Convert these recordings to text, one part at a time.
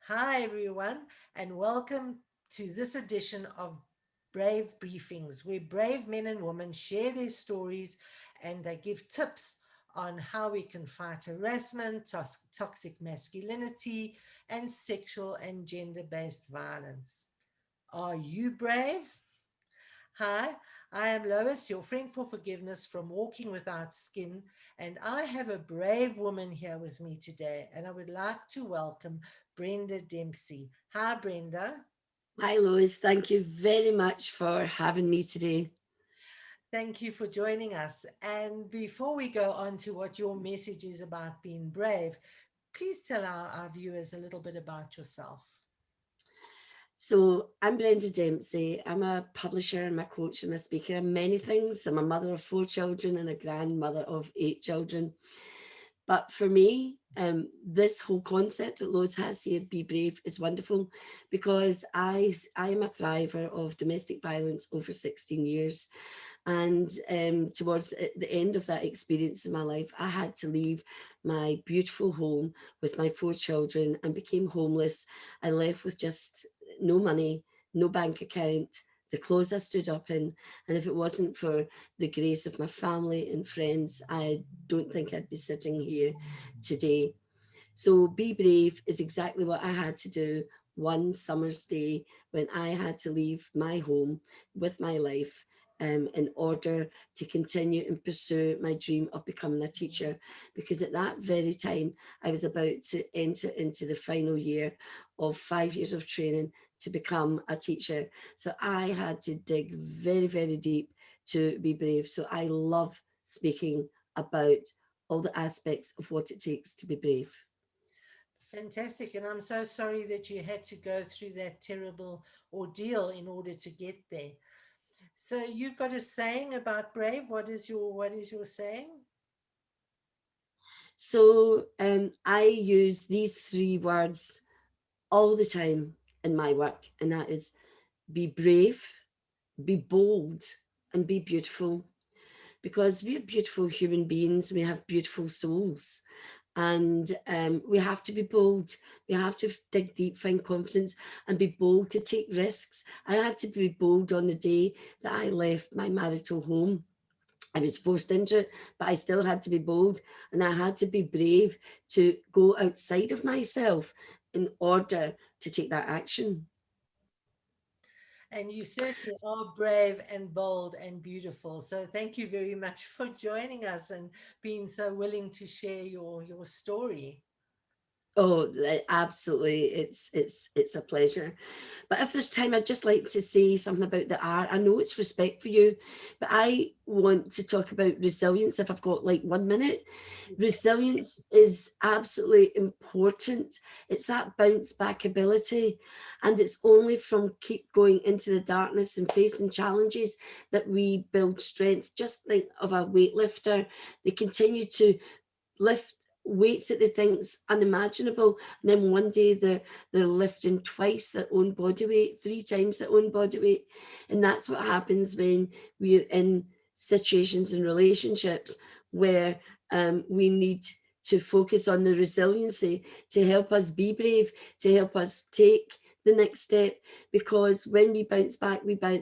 Hi, everyone, and welcome to this edition of Brave Briefings, where brave men and women share their stories and they give tips on how we can fight harassment, toxic masculinity, and sexual and gender based violence. Are you brave? Hi, I am Lois, your friend for forgiveness from Walking Without Skin, and I have a brave woman here with me today, and I would like to welcome Brenda Dempsey. Hi, Brenda. Hi, Lois. Thank you very much for having me today. Thank you for joining us. And before we go on to what your message is about being brave, please tell our viewers a little bit about yourself. I'm Brenda Dempsey. I'm a publisher and a coach and a speaker and many things. I'm a mother of 4 children and a grandmother of 8 children. But for me, this whole concept that Lois has here, Be Brave, is wonderful because I am a thriver of domestic violence over 16 years. And towards the end of that experience in my life, I had to leave my beautiful home with my 4 children and became homeless. I left with just no money, no bank account, the clothes I stood up in. And if it wasn't for the grace of my family and friends, I don't think I'd be sitting here today. So, Be Brave is exactly what I had to do one summer's day when I had to leave my home with my life. In order to continue and pursue my dream of becoming a teacher, because at that very time I was about to enter into the final year of 5 years of training to become a teacher. So I had to dig very, very deep to be brave. So I love speaking about all the aspects of what it takes to be brave. Fantastic. And I'm so sorry that you had to go through that terrible ordeal in order to get there. So you've got a saying about brave. What is your saying? I use these 3 words all the time in my work, and that is be brave, be bold, and be beautiful. Because we're beautiful human beings, we have beautiful souls, and we have to be bold. We have to dig deep, find confidence, and be bold to take risks. I had to be bold on the day that I left my marital home. I was forced into it, but I still had to be bold and I had to be brave to go outside of myself in order to take that action. And you certainly are brave and bold and beautiful. So thank you very much for joining us and being so willing to share your story. Oh, absolutely! It's a pleasure. But if there's time, I'd just like to say something about the art. I know it's respect for you, but I want to talk about resilience. If I've got like 1 minute, resilience is absolutely important. It's that bounce back ability, and it's only from keep going into the darkness and facing challenges that we build strength. Just think of a weightlifter; they continue to lift weights that they think's unimaginable, and then one day they're lifting twice their own body weight, 3 times their own body weight. And that's what happens when we're in situations and relationships where we need to focus on the resiliency to help us be brave, to help us take the next step. Because when we bounce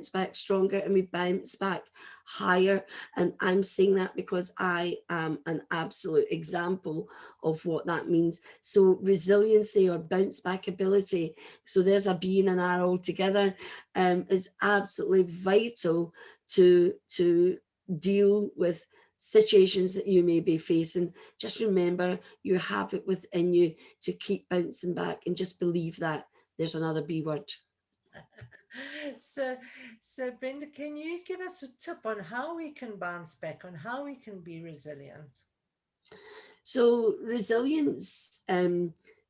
back stronger and we bounce back higher. And I'm saying that because I am an absolute example of what that means. So resiliency or bounce back ability, so there's a B and an R all together, is absolutely vital to deal with situations that you may be facing. Just remember you have it within you to keep bouncing back and just believe that. There's another B word. So, so Brenda, can you give us a tip on how we can bounce back, on how we can be resilient? So resilience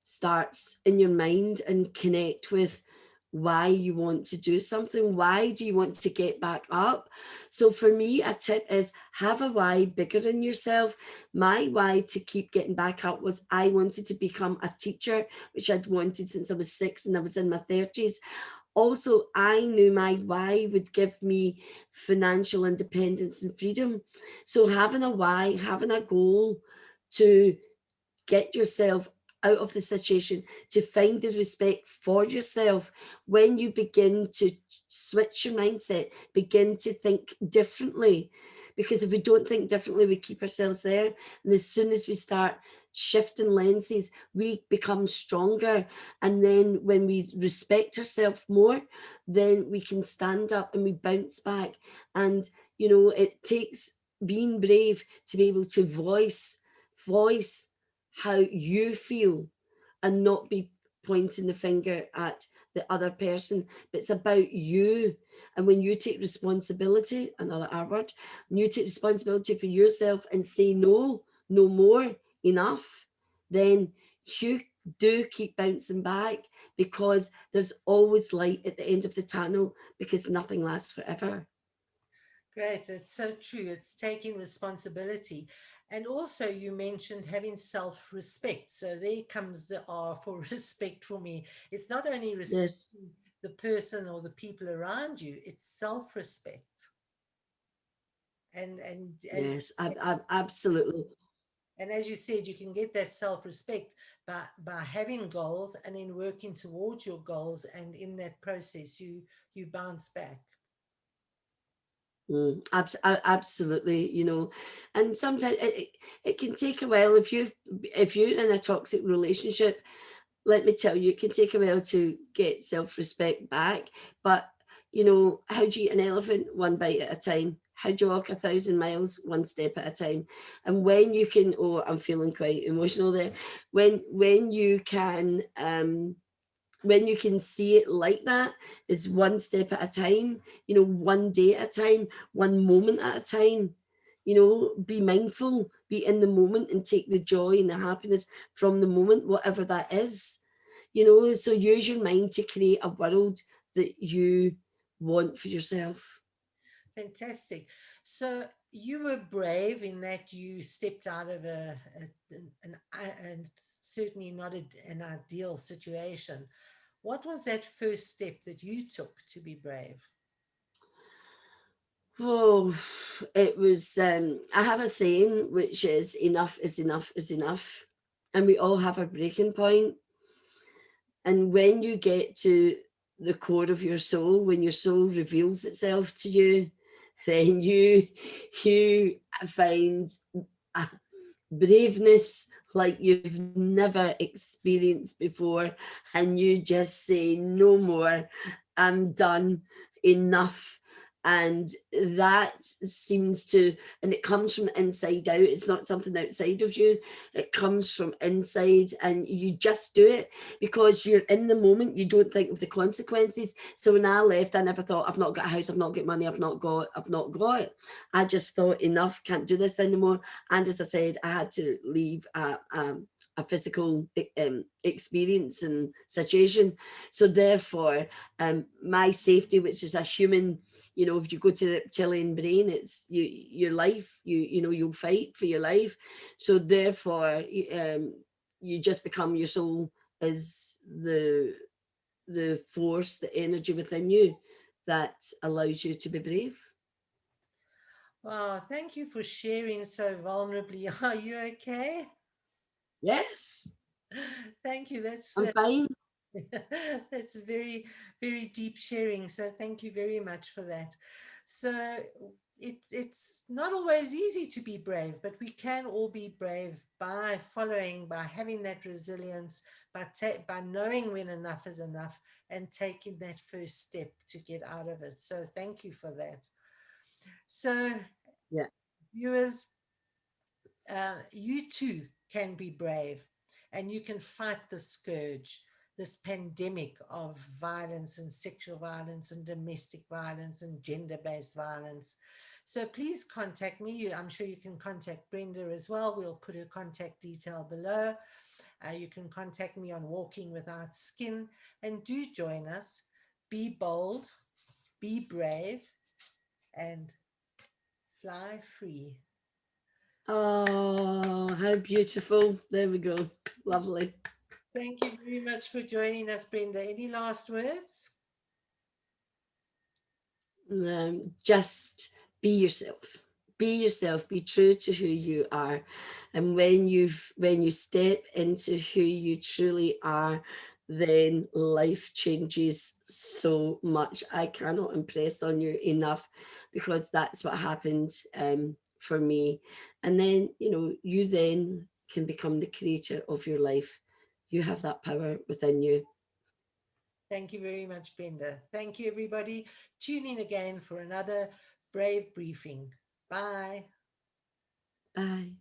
starts in your mind and connect with why you want to do something. Why do you want to get back up? So for me, a tip is have a why bigger than yourself. My why to keep getting back up was I wanted to become a teacher, which I'd wanted since I was 6 and I was in my 30s. Also, I knew my why would give me financial independence and freedom. So having a why, having a goal to get yourself out of the situation, to find the respect for yourself, when you begin to switch your mindset, begin to think differently. Because if we don't think differently, we keep ourselves there. And as soon as we start shifting lenses, we become stronger. And then when we respect ourselves more, then we can stand up and we bounce back. And, it takes being brave to be able to voice how you feel, and not be pointing the finger at the other person, but it's about you. And when you take responsibility, another R word, when you take responsibility for yourself and say no, no more, enough, then you do keep bouncing back, because there's always light at the end of the tunnel, because nothing lasts forever. Great. It's so true. It's taking responsibility. And also, you mentioned having self respect. So there comes the R for respect for me. It's not only Yes, respecting the person or the people around you, it's self respect. And as yes, absolutely. and as you said, you can get that self respect by having goals and then working towards your goals. And in that process, you bounce back. Absolutely, and sometimes it can take a while. If you're in a toxic relationship, let me tell you, it can take a while to get self-respect back. But how do you eat an elephant? One bite at a time. How do you walk 1,000 miles? One step at a time. And when you can, oh, I'm feeling quite emotional there. When you can, when you can see it like that, is one step at a time, one day at a time, one moment at a time. Be mindful, be in the moment, and take the joy and the happiness from the moment, whatever that is. So use your mind to create a world that you want for yourself. Fantastic. So you were brave in that you stepped out of and certainly not an ideal situation. What was that first step that you took to be brave? Oh, it was, I have a saying, which is enough is enough is enough. And we all have a breaking point. And when you get to the core of your soul, when your soul reveals itself to you, then you find a braveness like you've never experienced before, and you just say no more, I'm done, enough. And that seems to, and it comes from inside out. It's not something outside of you, it comes from inside, and you just do it because you're in the moment. You don't think of the consequences. So when I left, I never thought, I've not got a house, I've not got money, I've not got it. I just thought, enough, can't do this anymore. And as I said, I had to leave a physical experience and situation. So therefore, my safety, which is a human, if you go to the reptilian brain, it's your life. You'll fight for your life. So therefore, you just become, your soul is the force, the energy within you that allows you to be brave. Wow, thank you for sharing so vulnerably. Are you okay? Yes, Thank you. That's I'm fine. that's very, very deep sharing. So thank you very much for that. So it's not always easy to be brave, but we can all be brave by following, by having that resilience, by knowing when enough is enough and taking that first step to get out of it. So thank you for that. So Yeah. viewers, you too can be brave and you can fight the scourge, this pandemic of violence and sexual violence and domestic violence and gender based violence. So please contact me. I'm sure you can contact Brenda as well. We'll put her contact detail below. You can contact me on Walking Without Skin, and do join us. Be bold, be brave, and fly free. Oh, how beautiful. There we go. Lovely. Thank you very much for joining us, Brenda. Any last words? Just be yourself. be yourself, be true to who you are. And when you step into who you truly are, then life changes so much. I cannot impress on you enough, because that's what happened for me. And then, you then can become the creator of your life. You have that power within you. Thank you very much, Brenda. Thank you, everybody. Tune in again for another Brave Briefing. Bye. Bye.